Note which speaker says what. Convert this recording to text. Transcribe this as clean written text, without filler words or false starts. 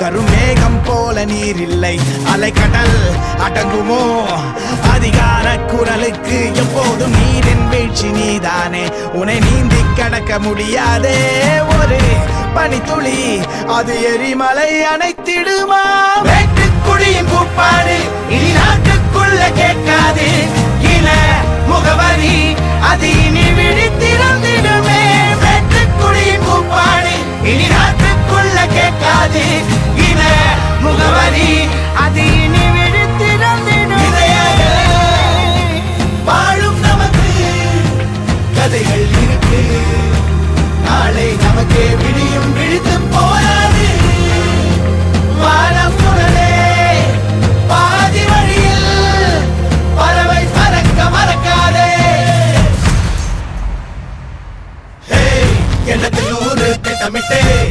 Speaker 1: கருமேகம் போல நீர் இல்லை, அலைக்கடல் அடங்குமோ? அதிகார குரலுக்கு எப்போதும் நீரின் வீழ்ச்சி நீதானே. உன்னை நீந்தி கடக்க முடியாதே ஒரு பனித்துளி, அது எரிமலை அணைத்திடுமா? வேட்டுக்குடியின் கூப்பாடு இனி நாட்டுக்குள்ள கேட்காது. இன முகவரி அது இனி விழித்திறந்திடுமே. வேட்டுக்குடியின் கூப்பாடு இனி